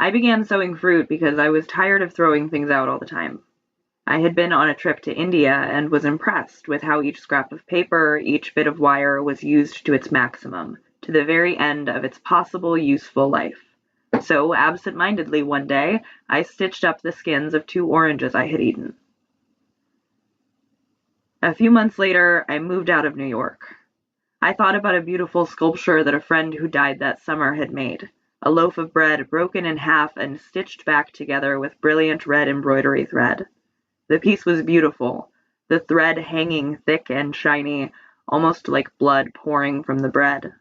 I began sowing fruit because I was tired of throwing things out all the time. I had been on a trip to India and was impressed with how each scrap of paper, each bit of wire was used to its maximum, to the very end of its possible useful life. So, absent-mindedly one day, I stitched up the skins of 2 oranges I had eaten. A few months later, I moved out of New York. I thought about a beautiful sculpture that a friend who died that summer had made, a loaf of bread broken in half and stitched back together with brilliant red embroidery thread. The piece was beautiful, the thread hanging thick and shiny, almost like blood pouring from the bread.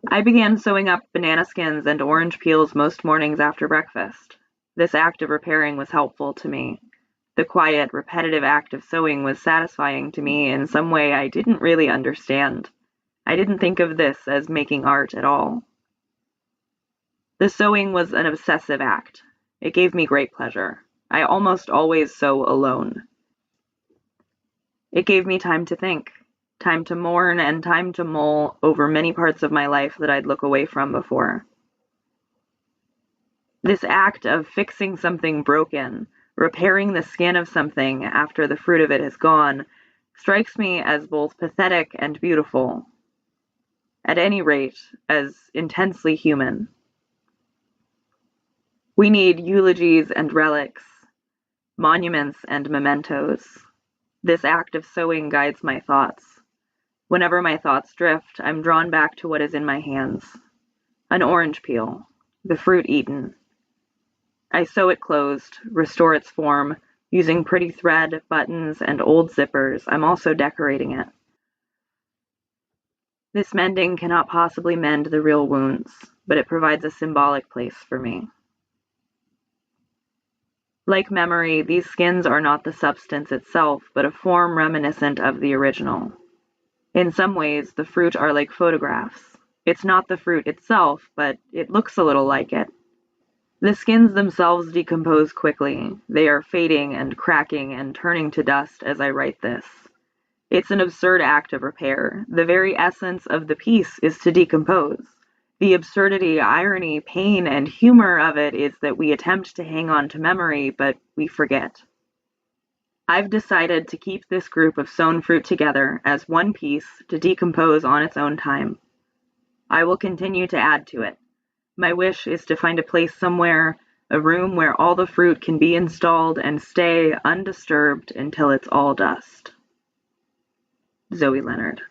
I began sewing up banana skins and orange peels most mornings after breakfast. This act of repairing was helpful to me. The quiet, repetitive act of sewing was satisfying to me in some way I didn't really understand. I didn't think of this as making art at all. The sewing was an obsessive act. It gave me great pleasure. I almost always sew alone. It gave me time to think, time to mourn, and time to mull over many parts of my life that I'd look away from before. This act of fixing something broken, repairing the skin of something after the fruit of it has gone, strikes me as both pathetic and beautiful. At any rate, as intensely human. We need eulogies and relics, monuments and mementos. This act of sewing guides my thoughts. Whenever my thoughts drift, I'm drawn back to what is in my hands. An orange peel, the fruit eaten. I sew it closed, restore its form. Using pretty thread, buttons, and old zippers, I'm also decorating it. This mending cannot possibly mend the real wounds, but it provides a symbolic place for me. Like memory, these skins are not the substance itself, but a form reminiscent of the original. In some ways, the fruit are like photographs. It's not the fruit itself, but it looks a little like it. The skins themselves decompose quickly. They are fading and cracking and turning to dust as I write this. It's an absurd act of repair. The very essence of the piece is to decompose. The absurdity, irony, pain, and humor of it is that we attempt to hang on to memory, but we forget. I've decided to keep this group of sewn fruit together as one piece to decompose on its own time. I will continue to add to it. My wish is to find a place somewhere, a room where all the fruit can be installed and stay undisturbed until it's all dust. Zoe Leonard.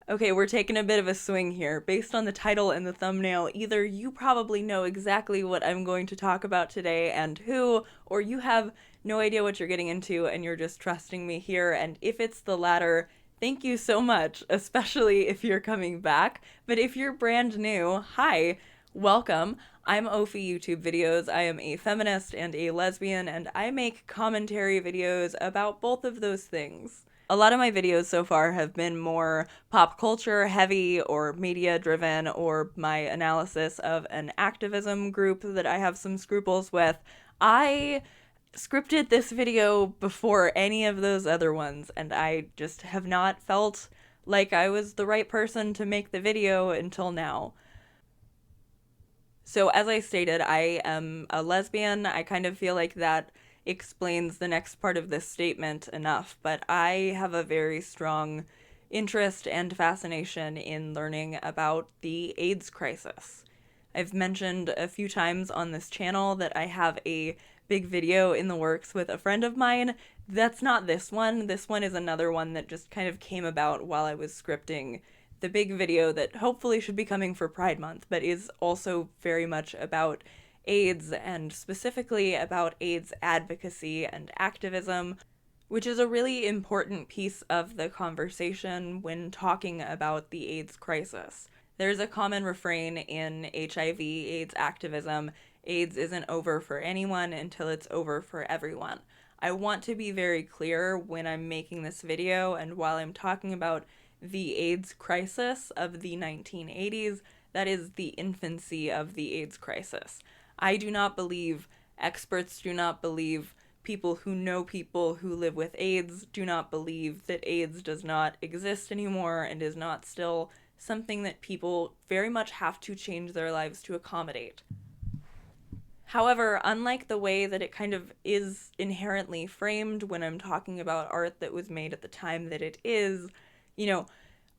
Okay, we're taking a bit of a swing here. Based on the title and the thumbnail, either you probably know exactly what I'm going to talk about today and who, or you have no idea what you're getting into and you're just trusting me here. And if it's the latter, thank you so much, especially if you're coming back. But if you're brand new, hi, welcome. I'm Ophi YouTube Videos. I am a feminist and a lesbian, and I make commentary videos about both of those things. A lot of my videos so far have been more pop culture heavy or media driven, or my analysis of an activism group that I have some scruples with. I scripted this video before any of those other ones, and I just have not felt like I was the right person to make the video until now. So as I stated, I am a lesbian. I kind of feel like that explains the next part of this statement enough, but I have a very strong interest and fascination in learning about the AIDS crisis. I've mentioned a few times on this channel that I have a big video in the works with a friend of mine. That's not this one. This one is another one that just kind of came about while I was scripting the big video that hopefully should be coming for Pride Month, but is also very much about AIDS, and specifically about AIDS advocacy and activism, which is a really important piece of the conversation when talking about the AIDS crisis. There's a common refrain in HIV/AIDS activism: AIDS isn't over for anyone until it's over for everyone. I want to be very clear when I'm making this video and while I'm talking about the AIDS crisis of the 1980s, that is the infancy of the AIDS crisis. I do not believe, experts do not believe, people who know people who live with AIDS do not believe that AIDS does not exist anymore and is not still something that people very much have to change their lives to accommodate. However, unlike the way that it kind of is inherently framed when I'm talking about art that was made at the time that it is,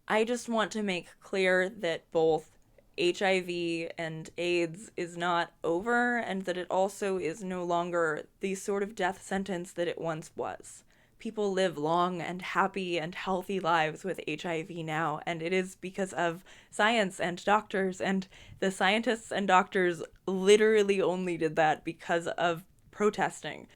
I just want to make clear that both HIV and AIDS is not over, and that it also is no longer the sort of death sentence that it once was. People live long and happy and healthy lives with HIV now, and it is because of science and doctors, and the scientists and doctors literally only did that because of protesting.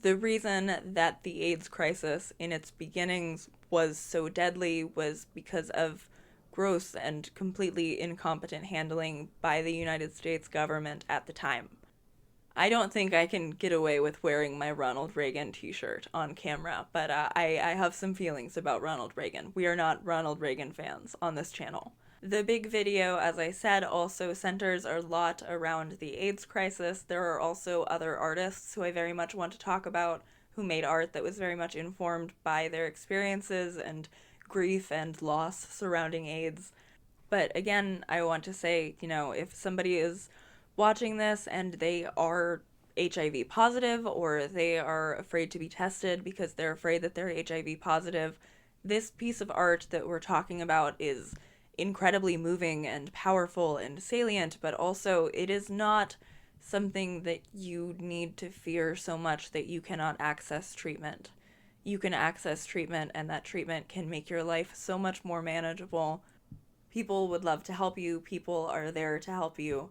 The reason that the AIDS crisis in its beginnings was so deadly was because of gross and completely incompetent handling by the United States government at the time. I don't think I can get away with wearing my Ronald Reagan t-shirt on camera, but I have some feelings about Ronald Reagan. We are not Ronald Reagan fans on this channel. The big video, as I said, also centers a lot around the AIDS crisis. There are also other artists who I very much want to talk about who made art that was very much informed by their experiences and grief and loss surrounding AIDS. But again, I want to say, if somebody is watching this and they are HIV positive, or they are afraid to be tested because they're afraid that they're HIV positive, this piece of art that we're talking about is incredibly moving and powerful and salient, but also it is not something that you need to fear so much that you cannot access treatment. You can access treatment, and that treatment can make your life so much more manageable. People would love to help you. People are there to help you.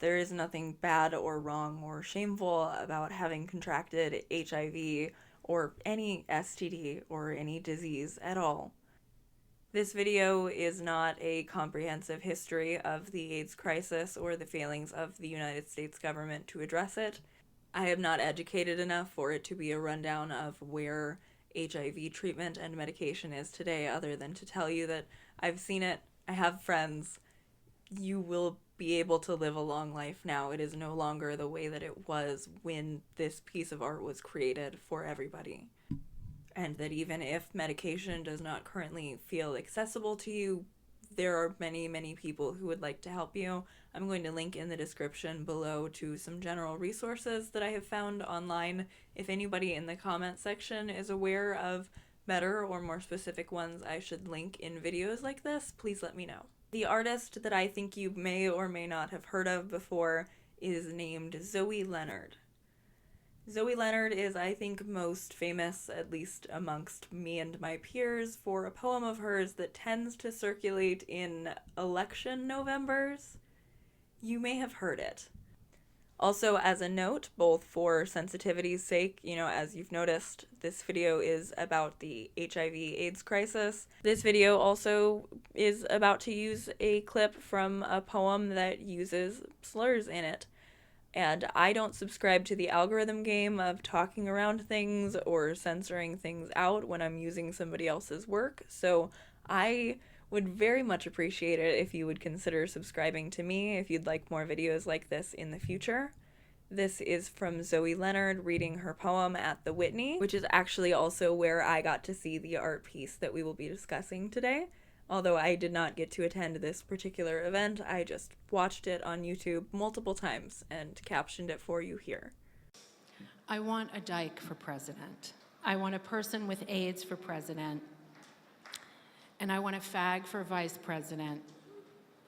There is nothing bad or wrong or shameful about having contracted HIV or any STD or any disease at all. This video is not a comprehensive history of the AIDS crisis or the failings of the United States government to address it. I am not educated enough for it to be a rundown of where HIV treatment and medication is today, other than to tell you that I've seen it, I have friends. You will be able to live a long life now. It is no longer the way that it was when this piece of art was created for everybody. And that even if medication does not currently feel accessible to you, there are many, many people who would like to help you. I'm going to link in the description below to some general resources that I have found online. If anybody in the comment section is aware of better or more specific ones I should link in videos like this, please let me know. The artist that I think you may or may not have heard of before is named Zoe Leonard. Zoe Leonard is, I think, most famous, at least amongst me and my peers, for a poem of hers that tends to circulate in election Novembers. You may have heard it. Also, as a note, both for sensitivity's sake, as you've noticed, this video is about the HIV/AIDS crisis. This video also is about to use a clip from a poem that uses slurs in it. And I don't subscribe to the algorithm game of talking around things or censoring things out when I'm using somebody else's work, so I would very much appreciate it if you would consider subscribing to me if you'd like more videos like this in the future. This is from Zoe Leonard reading her poem at the Whitney, which is actually also where I got to see the art piece that we will be discussing today. Although I did not get to attend this particular event, I just watched it on YouTube multiple times and captioned it for you here. I want a dyke for president. I want a person with AIDS for president. And I want a fag for vice president.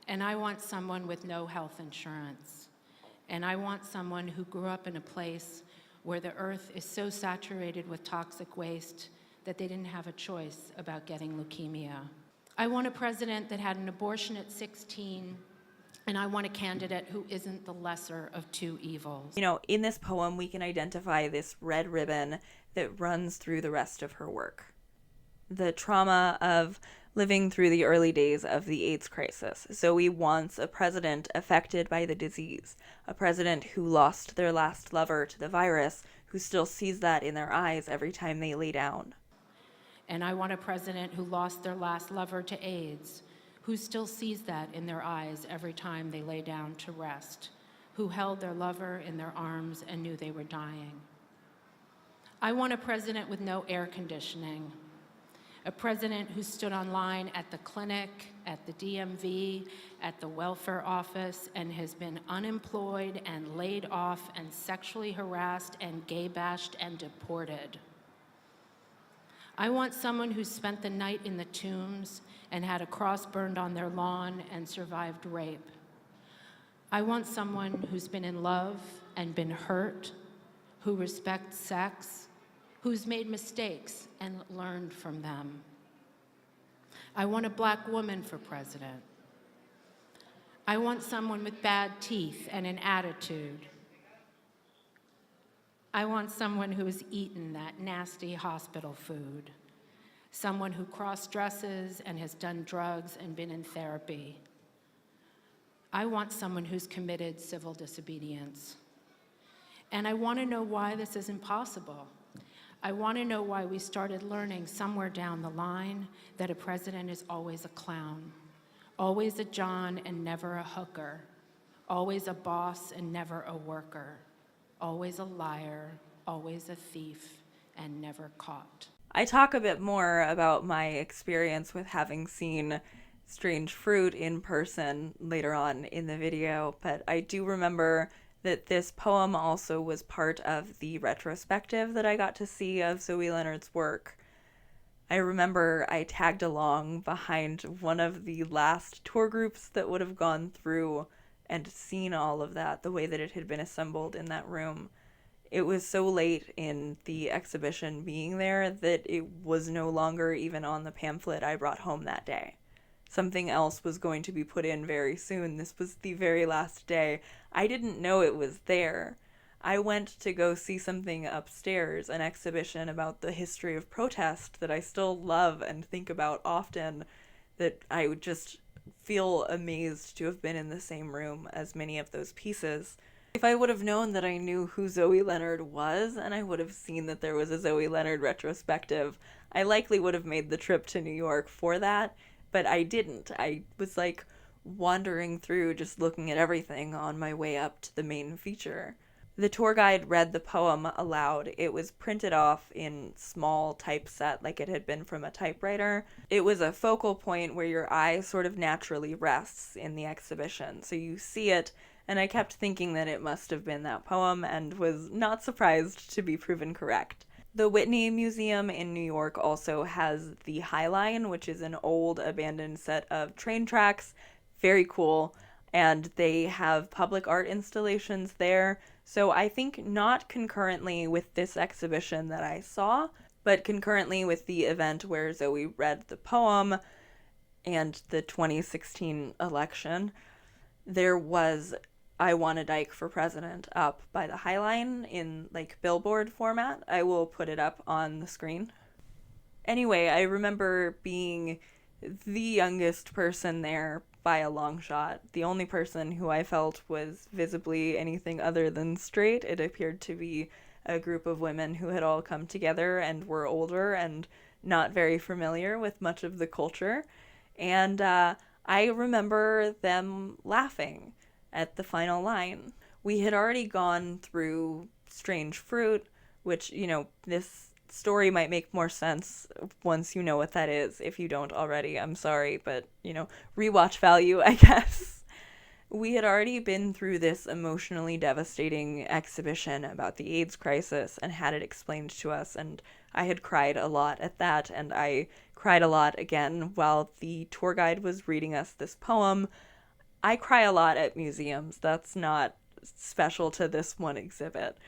And I want someone with no health insurance. And I want someone who grew up in a place where the earth is so saturated with toxic waste that they didn't have a choice about getting leukemia. I want a president that had an abortion at 16, and I want a candidate who isn't the lesser of two evils. In this poem, we can identify this red ribbon that runs through the rest of her work. The trauma of living through the early days of the AIDS crisis. Zoe wants a president affected by the disease, a president who lost their last lover to the virus, who still sees that in their eyes every time they lay down. And I want a president who lost their last lover to AIDS, who still sees that in their eyes every time they lay down to rest, who held their lover in their arms and knew they were dying. I want a president with no air conditioning, a president who stood online at the clinic, at the DMV, at the welfare office, and has been unemployed and laid off and sexually harassed and gay bashed and deported. I want someone who spent the night in the tombs and had a cross burned on their lawn and survived rape. I want someone who's been in love and been hurt, who respects sex, who's made mistakes and learned from them. I want a Black woman for president. I want someone with bad teeth and an attitude. I want someone who has eaten that nasty hospital food, someone who cross-dresses and has done drugs and been in therapy. I want someone who's committed civil disobedience. And I want to know why this isn't possible. I want to know why we started learning somewhere down the line that a president is always a clown, always a John and never a hooker, always a boss and never a worker, always a liar, always a thief, and never caught. I talk a bit more about my experience with having seen Strange Fruit in person later on in the video, but I do remember that this poem also was part of the retrospective that I got to see of Zoe Leonard's work. I remember I tagged along behind one of the last tour groups that would have gone through and seen all of that, the way that it had been assembled in that room. It was so late in the exhibition being there that it was no longer even on the pamphlet I brought home that day. Something else was going to be put in very soon. This was the very last day. I didn't know it was there. I went to go see something upstairs, an exhibition about the history of protest that I still love and think about often, that I would just feel amazed to have been in the same room as many of those pieces. If I would have known that I knew who Zoe Leonard was, and I would have seen that there was a Zoe Leonard retrospective, I likely would have made the trip to New York for that, but I didn't. I was like wandering through, just looking at everything on my way up to the main feature. The tour guide read the poem aloud. It was printed off in small typeset, like it had been from a typewriter. It was a focal point where your eye sort of naturally rests in the exhibition. So you see it, and I kept thinking that it must have been that poem and was not surprised to be proven correct. The Whitney Museum in New York also has the High Line, which is an old abandoned set of train tracks. Very cool. And they have public art installations there. So I think not concurrently with this exhibition that I saw, but concurrently with the event where Zoe read the poem and the 2016 election, there was I Want a Dyke for President up by the High Line in like billboard format. I will put it up on the screen. Anyway, I remember being the youngest person there by a long shot. The only person who I felt was visibly anything other than straight. It appeared to be a group of women who had all come together and were older and not very familiar with much of the culture. And I remember them laughing at the final line. We had already gone through Strange Fruit, which, you know, this story might make more sense once you know what that is. If you don't already, I'm sorry, but, you know, rewatch value, I guess. We had already been through this emotionally devastating exhibition about the AIDS crisis and had it explained to us, and I had cried a lot at that, and I cried a lot again while the tour guide was reading us this poem. I cry a lot at museums. That's not special to this one exhibit.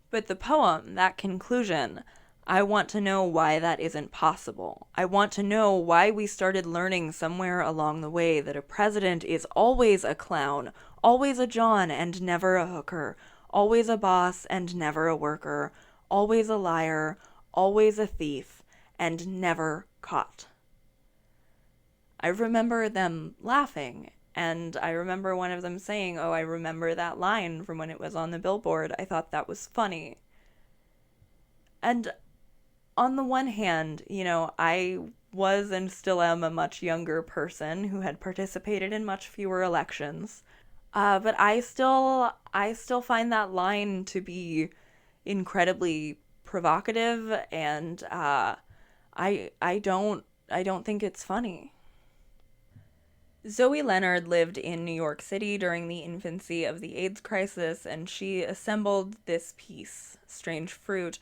But the poem, that conclusion, I want to know why that isn't possible. I want to know why we started learning somewhere along the way that a president is always a clown, always a John and never a hooker, always a boss and never a worker, always a liar, always a thief, and never caught. I remember them laughing. And I remember one of them saying, "Oh, I remember that line from when it was on the billboard. I thought that was funny." And on the one hand, you know, I was and still am a much younger person who had participated in much fewer elections. But I still find that line to be incredibly provocative, and I don't think it's funny. Zoe Leonard lived in New York City during the infancy of the AIDS crisis, and she assembled this piece, Strange Fruit,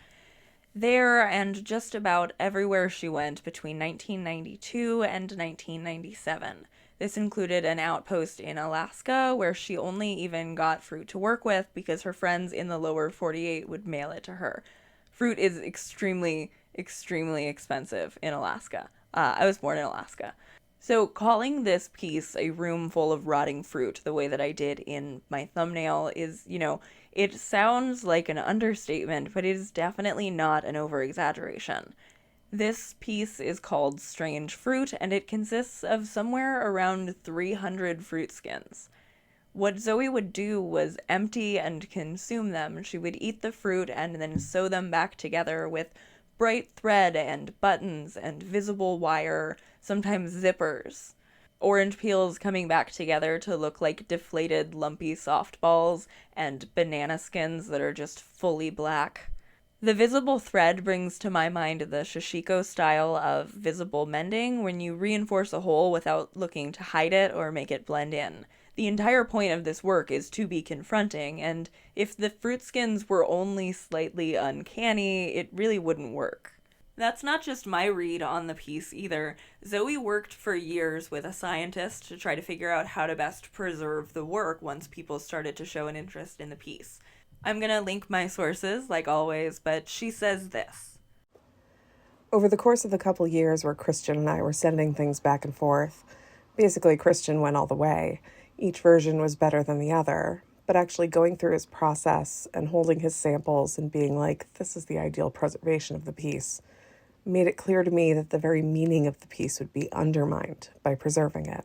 there and just about everywhere she went between 1992 and 1997. This included an outpost in Alaska where she only even got fruit to work with because her friends in the lower 48 would mail it to her. Fruit is extremely, extremely expensive in Alaska. I was born in Alaska. So calling this piece a room full of rotting fruit the way that I did in my thumbnail is, it sounds like an understatement, but it is definitely not an over-exaggeration. This piece is called Strange Fruit, and it consists of somewhere around 300 fruit skins. What Zoe would do was empty and consume them. She would eat the fruit and then sew them back together with bright thread and buttons and visible wire, sometimes zippers. Orange peels coming back together to look like deflated lumpy softballs, and banana skins that are just fully black. The visible thread brings to my mind the Shishiko style of visible mending, when you reinforce a hole without looking to hide it or make it blend in. The entire point of this work is to be confronting, and if the fruit skins were only slightly uncanny, it really wouldn't work. That's not just my read on the piece either. Zoe worked for years with a scientist to try to figure out how to best preserve the work once people started to show an interest in the piece. I'm gonna link my sources, like always, but she says this. Over the course of the couple years where Christian and I were sending things back and forth, basically Christian went all the way. Each version was better than the other, but actually going through his process and holding his samples and being like, this is the ideal preservation of the piece, made it clear to me that the very meaning of the piece would be undermined by preserving it.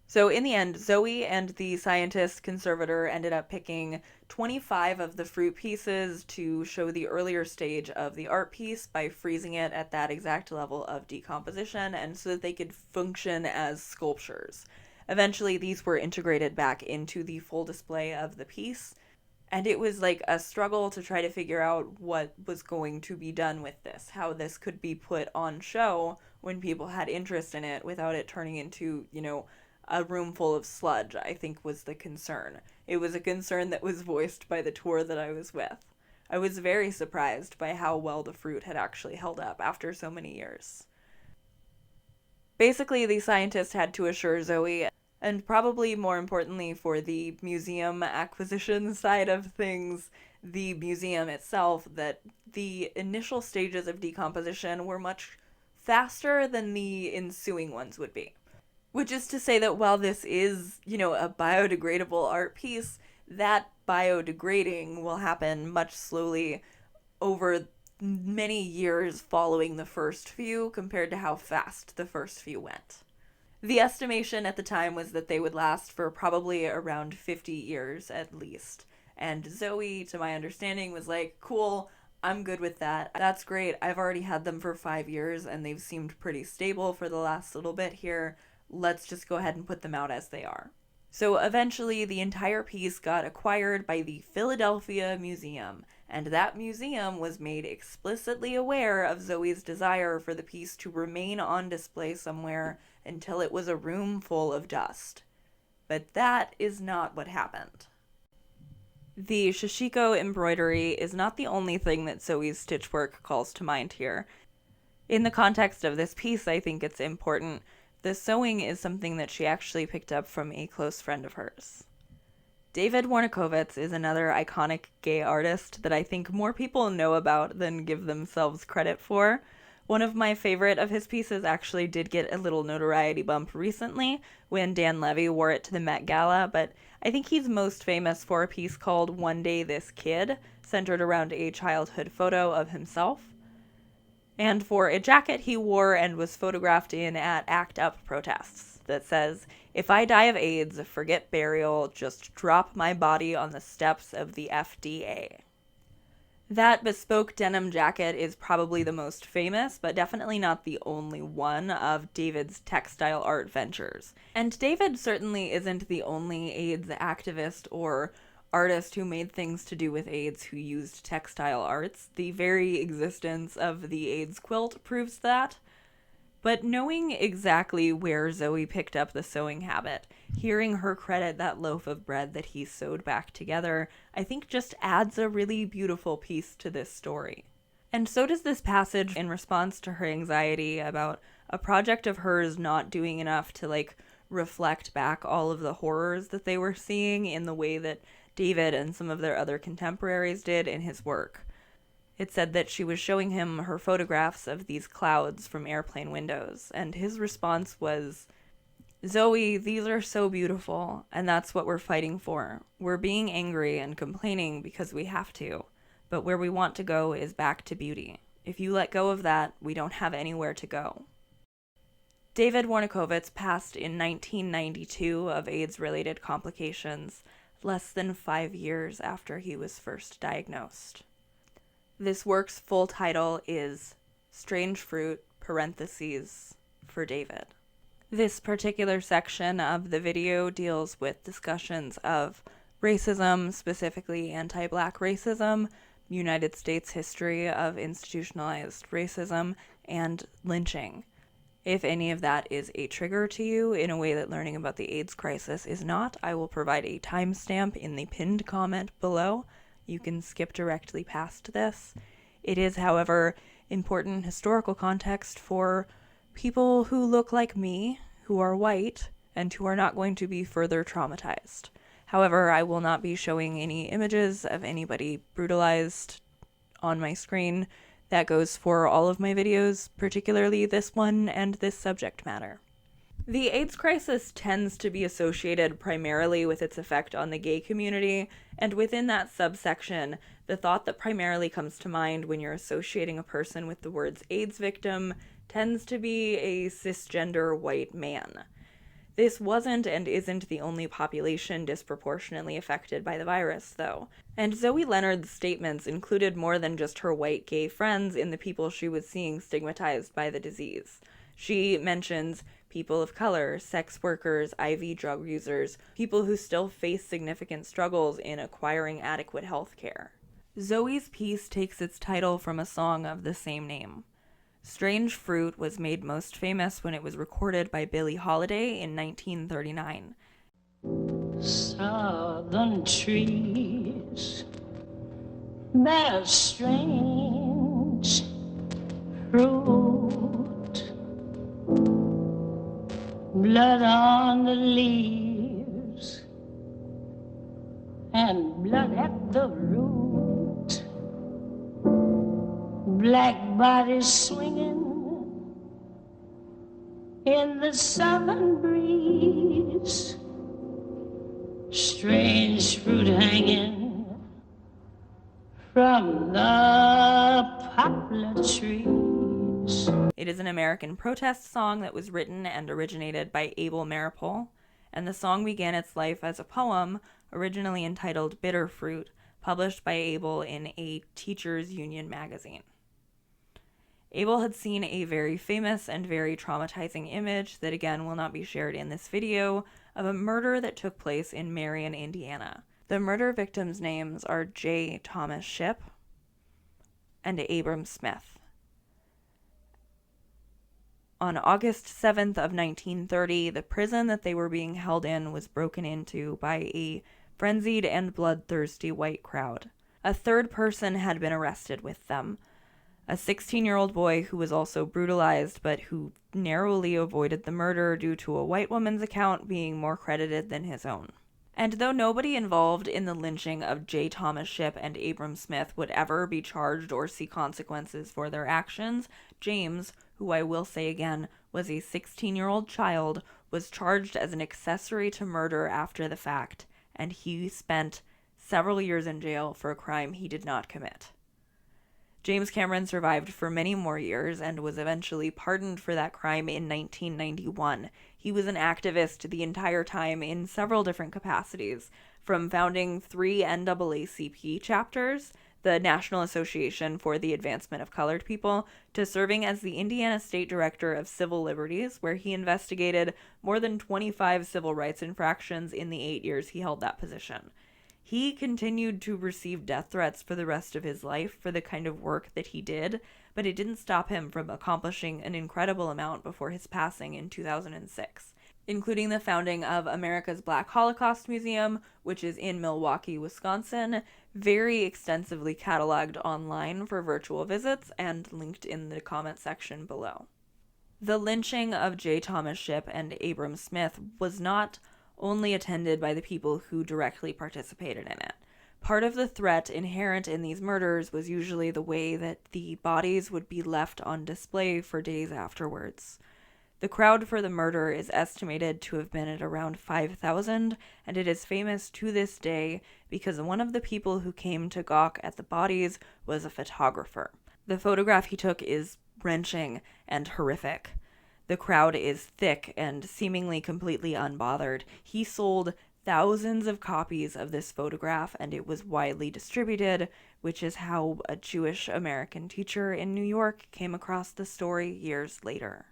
So in the end, Zoe and the scientist conservator ended up picking 25 of the fruit pieces to show the earlier stage of the art piece by freezing it at that exact level of decomposition, and so that they could function as sculptures. Eventually, these were integrated back into the full display of the piece, and it was like a struggle to try to figure out what was going to be done with this, how this could be put on show when people had interest in it without it turning into, a room full of sludge, I think was the concern. It was a concern that was voiced by the tour that I was with. I was very surprised by how well the fruit had actually held up after so many years. Basically, the scientist had to assure Zoe, and probably more importantly for the museum acquisition side of things, the museum itself, that the initial stages of decomposition were much faster than the ensuing ones would be. Which is to say that while this is, a biodegradable art piece, that biodegrading will happen much slowly over many years following the first few compared to how fast the first few went. The estimation at the time was that they would last for probably around 50 years at least. And Zoe, to my understanding, was like, cool, I'm good with that. That's great. I've already had them for 5 years and they've seemed pretty stable for the last little bit here. Let's just go ahead and put them out as they are. So eventually the entire piece got acquired by the Philadelphia Museum, and that museum was made explicitly aware of Zoe's desire for the piece to remain on display somewhere until it was a room full of dust. But that is not what happened. The Shishiko embroidery is not the only thing that Zoe's stitch work calls to mind here. In the context of this piece, I think it's important. The sewing is something that she actually picked up from a close friend of hers. David Warnakovitz is another iconic gay artist that I think more people know about than give themselves credit for. One of my favorite of his pieces actually did get a little notoriety bump recently when Dan Levy wore it to the Met Gala, but I think he's most famous for a piece called One Day This Kid, centered around a childhood photo of himself, and for a jacket he wore and was photographed in at ACT UP protests that says, "If I die of AIDS, forget burial, just drop my body on the steps of the FDA." That bespoke denim jacket is probably the most famous, but definitely not the only one of David's textile art ventures. And David certainly isn't the only AIDS activist or artist who made things to do with AIDS who used textile arts. The very existence of the AIDS quilt proves that. But knowing exactly where Zoe picked up the sewing habit, hearing her credit that loaf of bread that he sewed back together, I think just adds a really beautiful piece to this story. And so does this passage in response to her anxiety about a project of hers not doing enough to, reflect back all of the horrors that they were seeing in the way that David and some of their other contemporaries did in his work. It said that she was showing him her photographs of these clouds from airplane windows, and his response was, "Zoe, these are so beautiful, and that's what we're fighting for. We're being angry and complaining because we have to, but where we want to go is back to beauty. If you let go of that, we don't have anywhere to go." David Warnakovitz passed in 1992 of AIDS-related complications, less than 5 years after he was first diagnosed. This work's full title is Strange Fruit, parentheses, for David. This particular section of the video deals with discussions of racism, specifically anti-Black racism, United States history of institutionalized racism, and lynching. If any of that is a trigger to you in a way that learning about the AIDS crisis is not, I will provide a timestamp in the pinned comment below. You can skip directly past this. It is, however, important historical context for people who look like me, who are white, and who are not going to be further traumatized. However, I will not be showing any images of anybody brutalized on my screen. That goes for all of my videos, particularly this one and this subject matter. The AIDS crisis tends to be associated primarily with its effect on the gay community, and within that subsection, the thought that primarily comes to mind when you're associating a person with the words AIDS victim tends to be a cisgender white man. This wasn't and isn't the only population disproportionately affected by the virus, though. And Zoe Leonard's statements included more than just her white gay friends in the people she was seeing stigmatized by the disease. She mentions people of color, sex workers, IV drug users, people who still face significant struggles in acquiring adequate health care. Zoe's piece takes its title from a song of the same name. Strange Fruit was made most famous when it was recorded by Billie Holliday in 1939. Southern trees bear strange fruit, blood on the leaves and blood at the root, black bodies swinging in the southern breeze, strange fruit hanging from the poplar trees. It is an American protest song that was written and originated by Abel Meropool, and the song began its life as a poem originally entitled Bitter Fruit, published by Abel in a teachers' union magazine. Abel had seen a very famous and very traumatizing image that again will not be shared in this video of a murder that took place in Marion, Indiana. The murder victims' names are J. Thomas Shipp and Abram Smith. On August 7th of 1930, the prison that they were being held in was broken into by a frenzied and bloodthirsty white crowd. A third person had been arrested with them, a 16-year-old boy who was also brutalized but who narrowly avoided the murder due to a white woman's account being more credited than his own. And though nobody involved in the lynching of J. Thomas Shipp and Abram Smith would ever be charged or see consequences for their actions, James, who I will say again was a 16-year-old child, was charged as an accessory to murder after the fact, and he spent several years in jail for a crime he did not commit. James Cameron survived for many more years and was eventually pardoned for that crime in 1991. He was an activist the entire time in several different capacities, from founding 3 NAACP chapters, the National Association for the Advancement of Colored People, to serving as the Indiana State Director of Civil Liberties, where he investigated more than 25 civil rights infractions in the 8 years he held that position. He continued to receive death threats for the rest of his life for the kind of work that he did, but it didn't stop him from accomplishing an incredible amount before his passing in 2006, including the founding of America's Black Holocaust Museum, which is in Milwaukee, Wisconsin, very extensively cataloged online for virtual visits and linked in the comment section below. The lynching of J. Thomas Shipp and Abram Smith was not only attended by the people who directly participated in it. Part of the threat inherent in these murders was usually the way that the bodies would be left on display for days afterwards. The crowd for the murder is estimated to have been at around 5,000, and it is famous to this day because one of the people who came to gawk at the bodies was a photographer. The photograph he took is wrenching and horrific. The crowd is thick and seemingly completely unbothered. He sold thousands of copies of this photograph, and it was widely distributed, which is how a Jewish American teacher in New York came across the story years later.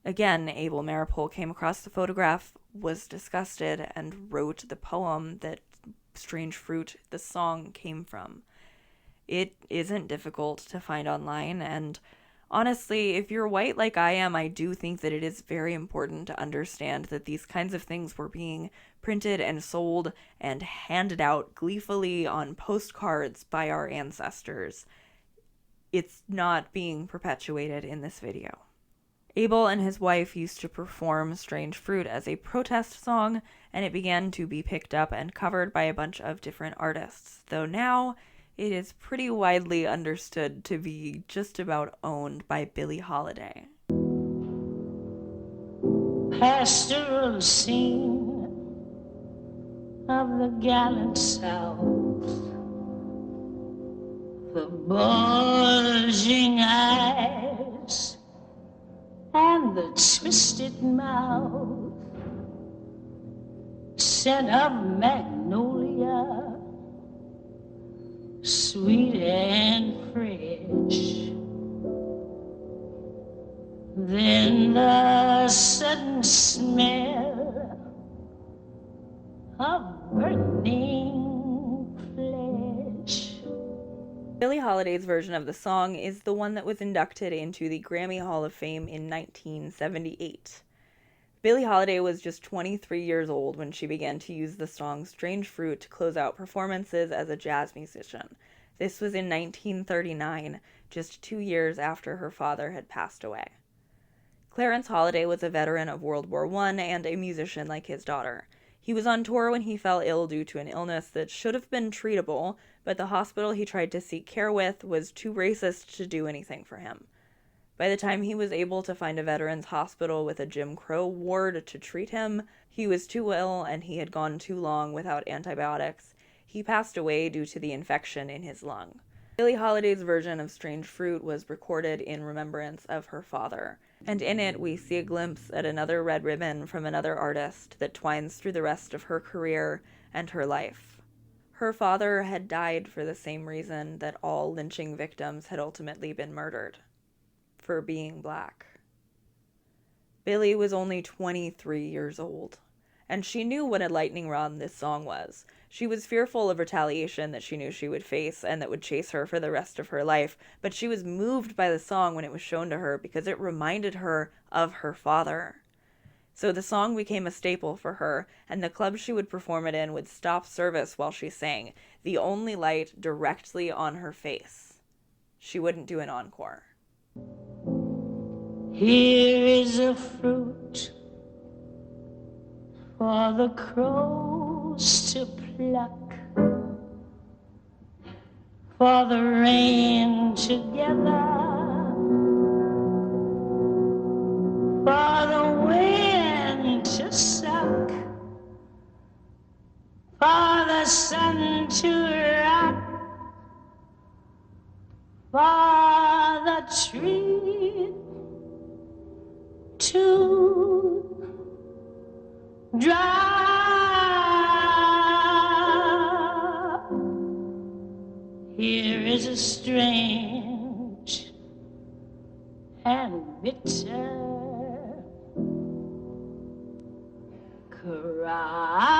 Again, Abel Meropool came across the photograph, was disgusted, and wrote the poem that Strange Fruit, the song, came from. It isn't difficult to find online, and honestly, if you're white like I am, I do think that it is very important to understand that these kinds of things were being printed and sold and handed out gleefully on postcards by our ancestors. It's not being perpetuated in this video. Abel and his wife used to perform Strange Fruit as a protest song, and it began to be picked up and covered by a bunch of different artists, though now it is pretty widely understood to be just about owned by Billie Holliday. Pastoral scene of the gallant South, the bulging eyes and the twisted mouth, scent of magnolia, sweet and fresh. Then the sudden smell of burning flesh. Billie Holiday's version of the song is the one that was inducted into the Grammy Hall of Fame in 1978. Billie Holiday was just 23 years old when she began to use the song Strange Fruit to close out performances as a jazz musician. This was in 1939, just 2 years after her father had passed away. Clarence Holiday was a veteran of World War I and a musician like his daughter. He was on tour when he fell ill due to an illness that should have been treatable, but the hospital he tried to seek care with was too racist to do anything for him. By the time he was able to find a veterans hospital with a Jim Crow ward to treat him, he was too ill and he had gone too long without antibiotics. He passed away due to the infection in his lung. Billie Holiday's version of Strange Fruit was recorded in remembrance of her father, and in it we see a glimpse at another red ribbon from another artist that twines through the rest of her career and her life. Her father had died for the same reason that all lynching victims had ultimately been murdered: for being black. Billie was only 23 years old, and she knew what a lightning rod this song was. She was fearful of retaliation that she knew she would face and that would chase her for the rest of her life, but she was moved by the song when it was shown to her because it reminded her of her father. So the song became a staple for her, and the club she would perform it in would stop service while she sang, the only light directly on her face. She wouldn't do an encore. Here is a fruit for the crows to pluck, for the rain to gather, for the wind to suck, for the sun to rock, for the tree to drop. Here is a strange and bitter cry.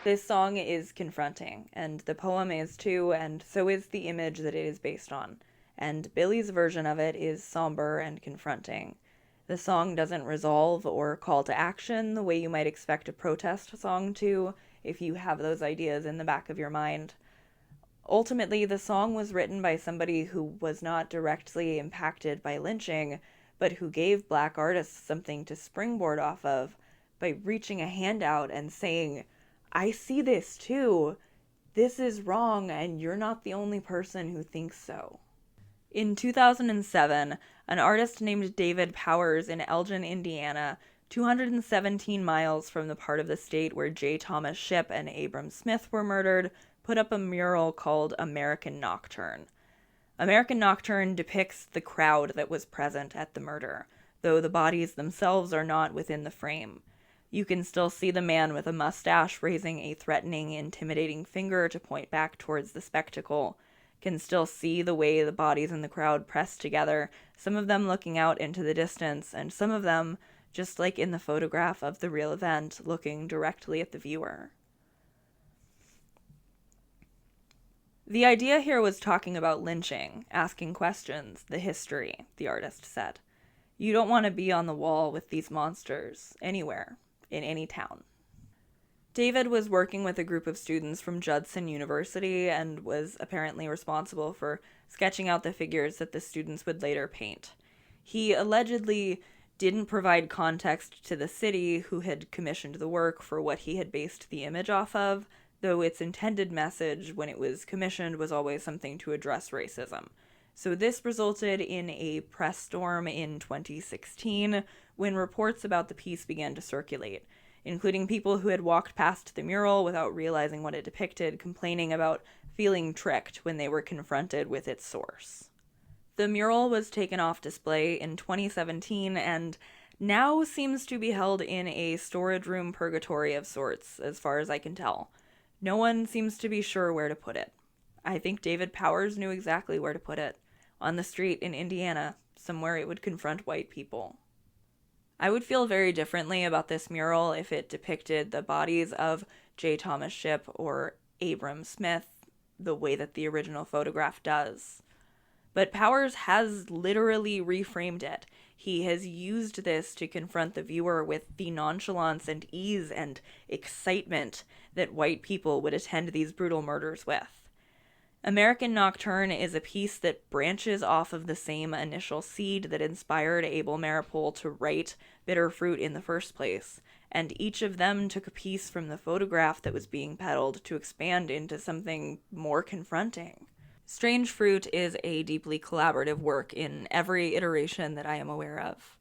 This song is confronting, and the poem is too, and so is the image that it is based on. And Billie's version of it is somber and confronting. The song doesn't resolve or call to action the way you might expect a protest song to, if you have those ideas in the back of your mind. Ultimately, the song was written by somebody who was not directly impacted by lynching, but who gave Black artists something to springboard off of by reaching a hand out and saying, I see this too. This is wrong, and you're not the only person who thinks so. In 2007, an artist named David Powers in Elgin, Indiana, 217 miles from the part of the state where J. Thomas Shipp and Abram Smith were murdered, put up a mural called American Nocturne. American Nocturne depicts the crowd that was present at the murder, though the bodies themselves are not within the frame. You can still see the man with a mustache raising a threatening, intimidating finger to point back towards the spectacle. Can still see the way the bodies in the crowd press together, some of them looking out into the distance, and some of them, just like in the photograph of the real event, looking directly at the viewer. The idea here was talking about lynching, asking questions, the history, the artist said. You don't want to be on the wall with these monsters, anywhere, in any town. David was working with a group of students from Judson University and was apparently responsible for sketching out the figures that the students would later paint. He allegedly didn't provide context to the city who had commissioned the work for what he had based the image off of, though its intended message when it was commissioned was always something to address racism. So this resulted in a press storm in 2016 when reports about the piece began to circulate, including people who had walked past the mural without realizing what it depicted, complaining about feeling tricked when they were confronted with its source. The mural was taken off display in 2017 and now seems to be held in a storage room purgatory of sorts, as far as I can tell. No one seems to be sure where to put it. I think David Powers knew exactly where to put it. On the street in Indiana, somewhere it would confront white people. I would feel very differently about this mural if it depicted the bodies of J. Thomas Shipp or Abram Smith the way that the original photograph does. But Powers has literally reframed it. He has used this to confront the viewer with the nonchalance and ease and excitement that white people would attend these brutal murders with. American Nocturne is a piece that branches off of the same initial seed that inspired Abel Meropool to write Bitter Fruit in the first place, and each of them took a piece from the photograph that was being peddled to expand into something more confronting. Strange Fruit is a deeply collaborative work in every iteration that I am aware of.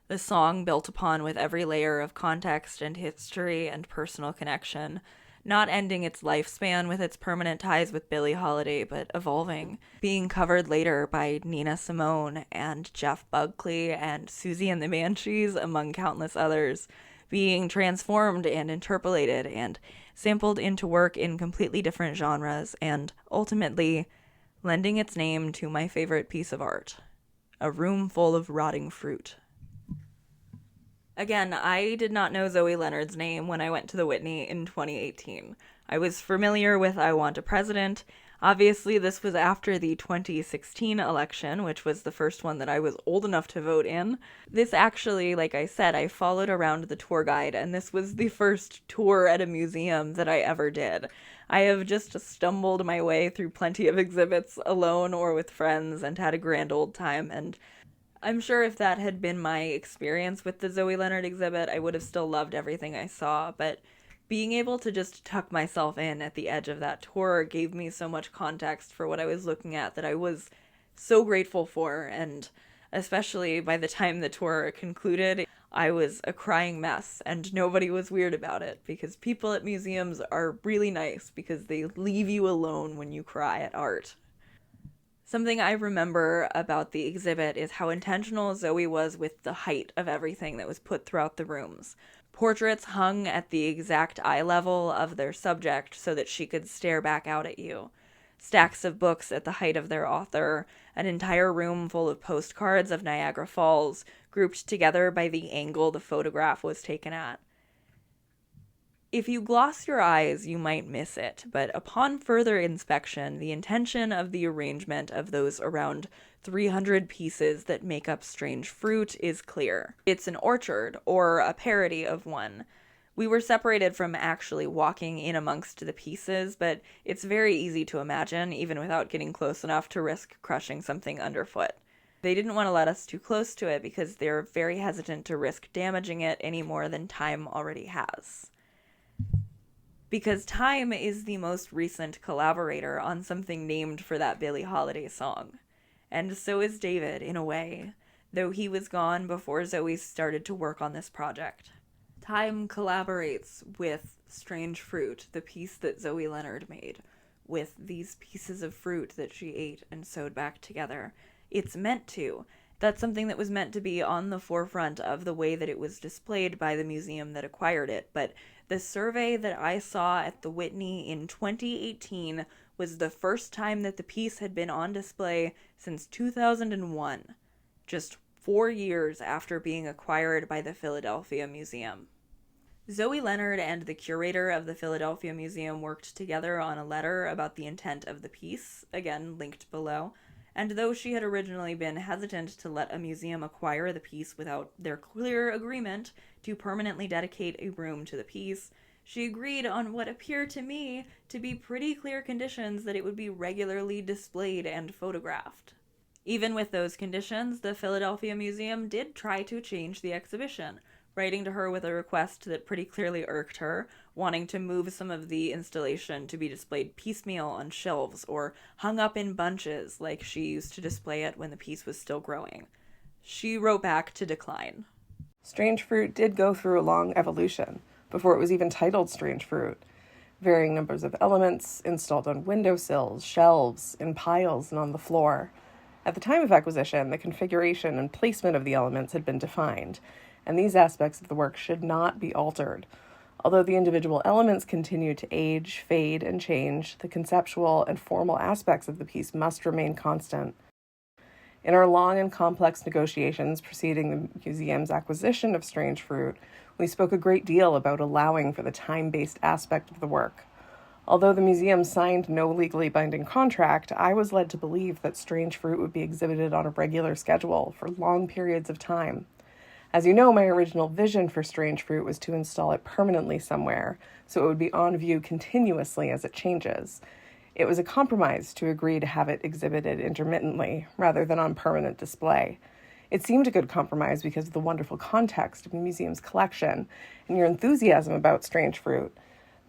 The song built upon with every layer of context and history and personal connection, not ending its lifespan with its permanent ties with Billie Holliday, but evolving, being covered later by Nina Simone and Jeff Buckley and Susie and the Banshees, among countless others, being transformed and interpolated and sampled into work in completely different genres, and ultimately lending its name to my favorite piece of art, a room full of rotting fruit. Again, I did not know Zoe Leonard's name when I went to the Whitney in 2018. I was familiar with I Want a President. Obviously, this was after the 2016 election, which was the first one that I was old enough to vote in. This actually, like I said, I followed around the tour guide, and this was the first tour at a museum that I ever did. I have just stumbled my way through plenty of exhibits alone or with friends and had a grand old time, and I'm sure if that had been my experience with the Zoe Leonard exhibit, I would have still loved everything I saw, but being able to just tuck myself in at the edge of that tour gave me so much context for what I was looking at that I was so grateful for, and especially by the time the tour concluded, I was a crying mess, and nobody was weird about it, because people at museums are really nice because they leave you alone when you cry at art. Something I remember about the exhibit is how intentional Zoe was with the height of everything that was put throughout the rooms. Portraits hung at the exact eye level of their subject so that she could stare back out at you. Stacks of books at the height of their author, an entire room full of postcards of Niagara Falls, grouped together by the angle the photograph was taken at. If you gloss your eyes, you might miss it, but upon further inspection, the intention of the arrangement of those around 300 pieces that make up strange fruit is clear. It's an orchard, or a parody of one. We were separated from actually walking in amongst the pieces, but it's very easy to imagine, even without getting close enough to risk crushing something underfoot. They didn't want to let us too close to it because they're very hesitant to risk damaging it any more than time already has. Because Time is the most recent collaborator on something named for that Billie Holiday song. And so is David, in a way, though he was gone before Zoe started to work on this project. Time collaborates with Strange Fruit, the piece that Zoe Leonard made, with these pieces of fruit that she ate and sewed back together. It's meant to. That's something that was meant to be on the forefront of the way that it was displayed by the museum that acquired it, but the survey that I saw at the Whitney in 2018 was the first time that the piece had been on display since 2001, just 4 years after being acquired by the Philadelphia Museum. Zoe Leonard and the curator of the Philadelphia Museum worked together on a letter about the intent of the piece, again linked below, and though she had originally been hesitant to let a museum acquire the piece without their clear agreement to permanently dedicate a room to the piece, she agreed on what appear to me to be pretty clear conditions that it would be regularly displayed and photographed. Even with those conditions, the Philadelphia Museum did try to change the exhibition, writing to her with a request that pretty clearly irked her, wanting to move some of the installation to be displayed piecemeal on shelves or hung up in bunches like she used to display it when the piece was still growing. She wrote back to decline. Strange Fruit did go through a long evolution before it was even titled Strange Fruit. Varying numbers of elements installed on windowsills, shelves, in piles, and on the floor. At the time of acquisition, the configuration and placement of the elements had been defined, and these aspects of the work should not be altered. Although the individual elements continue to age, fade, and change, the conceptual and formal aspects of the piece must remain constant. In our long and complex negotiations preceding the museum's acquisition of Strange Fruit, we spoke a great deal about allowing for the time-based aspect of the work. Although the museum signed no legally binding contract, I was led to believe that Strange Fruit would be exhibited on a regular schedule for long periods of time. As you know, my original vision for Strange Fruit was to install it permanently somewhere, so it would be on view continuously as it changes. It was a compromise to agree to have it exhibited intermittently, rather than on permanent display. It seemed a good compromise because of the wonderful context of the museum's collection and your enthusiasm about Strange Fruit.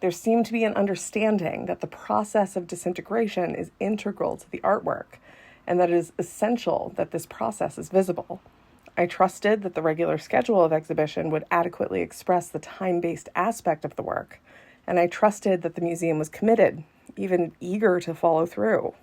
There seemed to be an understanding that the process of disintegration is integral to the artwork, and that it is essential that this process is visible. I trusted that the regular schedule of exhibition would adequately express the time-based aspect of the work, and I trusted that the museum was committed, even eager to follow through.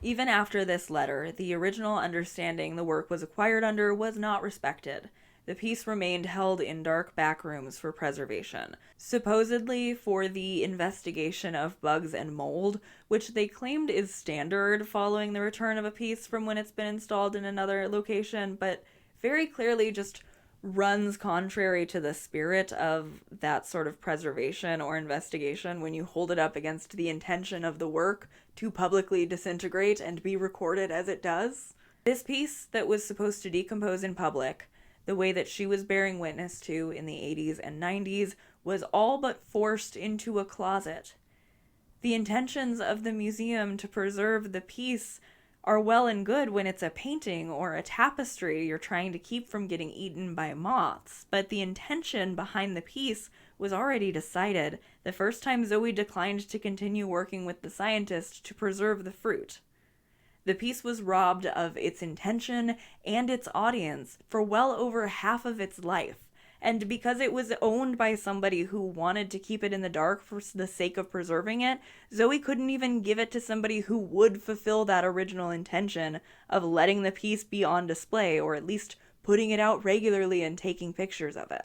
Even after this letter, the original understanding the work was acquired under was not respected. The piece remained held in dark back rooms for preservation, supposedly for the investigation of bugs and mold, which they claimed is standard following the return of a piece from when it's been installed in another location, but very clearly just runs contrary to the spirit of that sort of preservation or investigation when you hold it up against the intention of the work to publicly disintegrate and be recorded as it does. This piece that was supposed to decompose in public, the way that she was bearing witness to in the 80s and 90s, was all but forced into a closet. The intentions of the museum to preserve the piece are well and good when it's a painting or a tapestry you're trying to keep from getting eaten by moths, but the intention behind the piece was already decided the first time Zoe declined to continue working with the scientist to preserve the fruit. The piece was robbed of its intention and its audience for well over half of its life, and because it was owned by somebody who wanted to keep it in the dark for the sake of preserving it, Zoe couldn't even give it to somebody who would fulfill that original intention of letting the piece be on display, or at least putting it out regularly and taking pictures of it.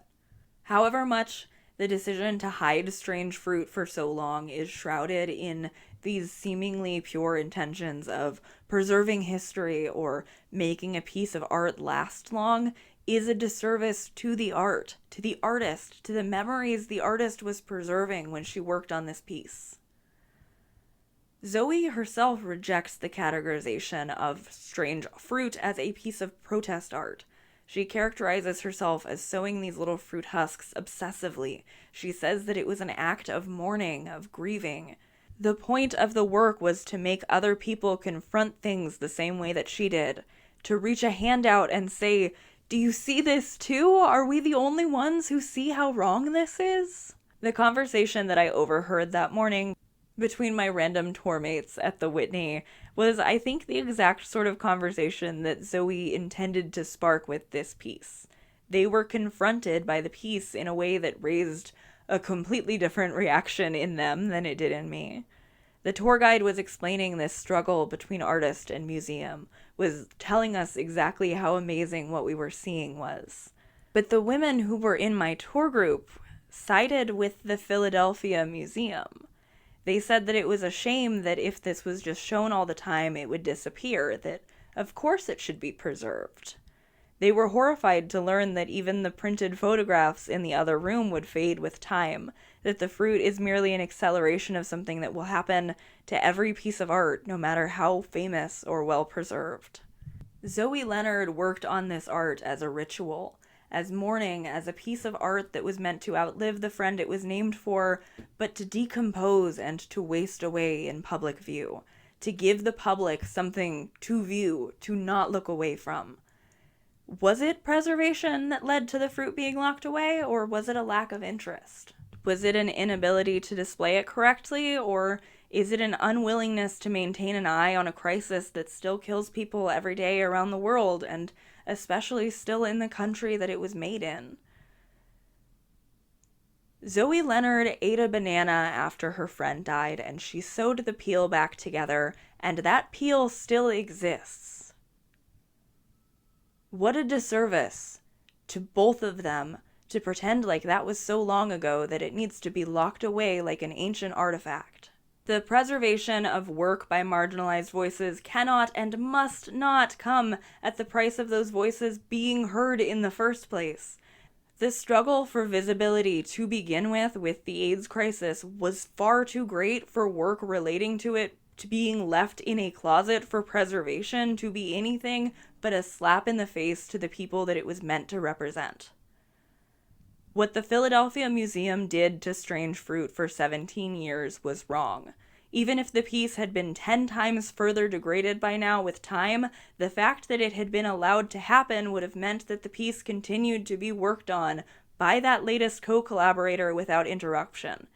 However much the decision to hide Strange Fruit for so long is shrouded in these seemingly pure intentions of preserving history or making a piece of art last long, is a disservice to the art, to the artist, to the memories the artist was preserving when she worked on this piece. Zoe herself rejects the categorization of strange fruit as a piece of protest art. She characterizes herself as sewing these little fruit husks obsessively. She says that it was an act of mourning, of grieving. The point of the work was to make other people confront things the same way that she did, to reach a hand out and say, "Do you see this too? Are we the only ones who see how wrong this is?" The conversation that I overheard that morning between my random tour mates at the Whitney was, I think, the exact sort of conversation that Zoe intended to spark with this piece. They were confronted by the piece in a way that raised a completely different reaction in them than it did in me. The tour guide was explaining this struggle between artist and museum, was telling us exactly how amazing what we were seeing was. But the women who were in my tour group sided with the Philadelphia Museum. They said that it was a shame that if this was just shown all the time, it would disappear, that of course it should be preserved. They were horrified to learn that even the printed photographs in the other room would fade with time, that the fruit is merely an acceleration of something that will happen to every piece of art, no matter how famous or well preserved. Zoe Leonard worked on this art as a ritual, as mourning, as a piece of art that was meant to outlive the friend it was named for, but to decompose and to waste away in public view, to give the public something to view, to not look away from. Was it preservation that led to the fruit being locked away, or was it a lack of interest? Was it an inability to display it correctly, or is it an unwillingness to maintain an eye on a crisis that still kills people every day around the world, and especially still in the country that it was made in? Zoe Leonard ate a banana after her friend died, and she sewed the peel back together, and that peel still exists. What a disservice to both of them to pretend like that was so long ago that it needs to be locked away like an ancient artifact. The preservation of work by marginalized voices cannot and must not come at the price of those voices being heard in the first place. The struggle for visibility to begin with the AIDS crisis, was far too great for work relating to it to being left in a closet for preservation to be anything but a slap in the face to the people that it was meant to represent. What the Philadelphia Museum did to strange fruit for 17 years was wrong. Even if the piece had been 10 times further degraded by now with time, the fact that it had been allowed to happen would have meant that the piece continued to be worked on by that latest co-collaborator without interruption.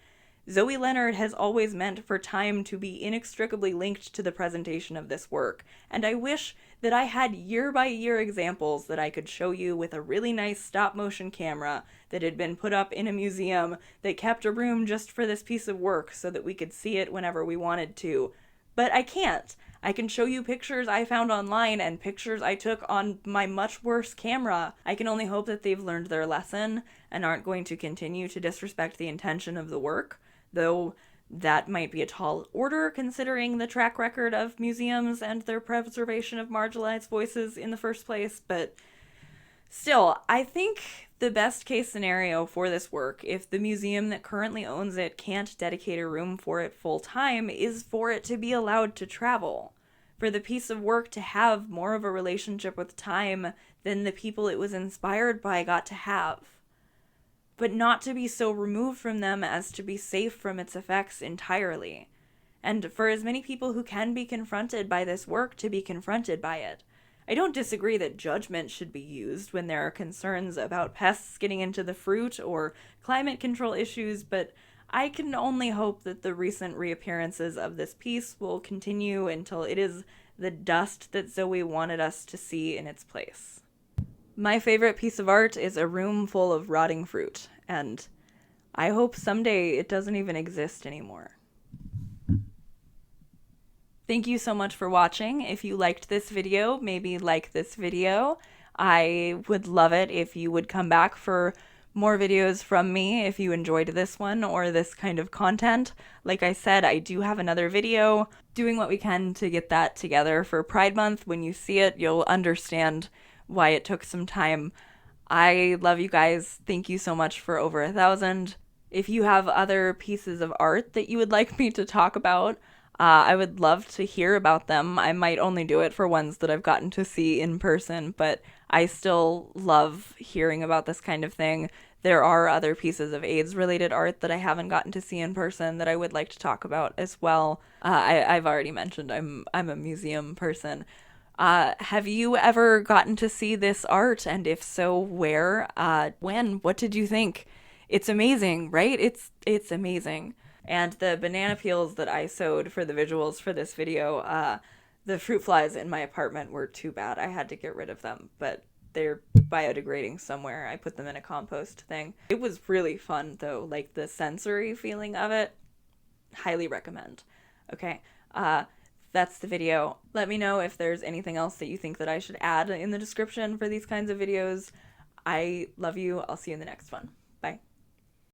Zoe Leonard has always meant for time to be inextricably linked to the presentation of this work, and I wish that I had year-by-year examples that I could show you with a really nice stop-motion camera that had been put up in a museum that kept a room just for this piece of work so that we could see it whenever we wanted to. But I can't. I can show you pictures I found online and pictures I took on my much worse camera. I can only hope that they've learned their lesson and aren't going to continue to disrespect the intention of the work, though that might be a tall order considering the track record of museums and their preservation of marginalized voices in the first place. But still, I think the best case scenario for this work, if the museum that currently owns it can't dedicate a room for it full time, is for it to be allowed to travel. For the piece of work to have more of a relationship with time than the people it was inspired by got to have, but not to be so removed from them as to be safe from its effects entirely. And for as many people who can be confronted by this work to be confronted by it. I don't disagree that judgment should be used when there are concerns about pests getting into the fruit or climate control issues, but I can only hope that the recent reappearances of this piece will continue until it is the dust that Zoe wanted us to see in its place. My favorite piece of art is a room full of rotting fruit, and I hope someday it doesn't even exist anymore. Thank you so much for watching. If you liked this video, maybe like this video. I would love it if you would come back for more videos from me if you enjoyed this one or this kind of content. Like I said, I do have another video doing what we can to get that together for Pride Month. When you see it, you'll understand why it took some time. I love you guys. Thank you so much for over 1,000. If you have other pieces of art that you would like me to talk about, I would love to hear about them. I might only do it for ones that I've gotten to see in person, but I still love hearing about this kind of thing. There are other pieces of AIDS-related art that I haven't gotten to see in person that I would like to talk about as well. I've already mentioned I'm a museum person. Have you ever gotten to see this art? And if so, where? When? What did you think? It's amazing, right? It's amazing. And the banana peels that I sewed for the visuals for this video, the fruit flies in my apartment were too bad. I had to get rid of them, but they're biodegrading somewhere. I put them in a compost thing. It was really fun though, like the sensory feeling of it. Highly recommend. Okay, that's the video. Let me know if there's anything else that you think that I should add in the description for these kinds of videos. I love you. I'll see you in the next one. Bye.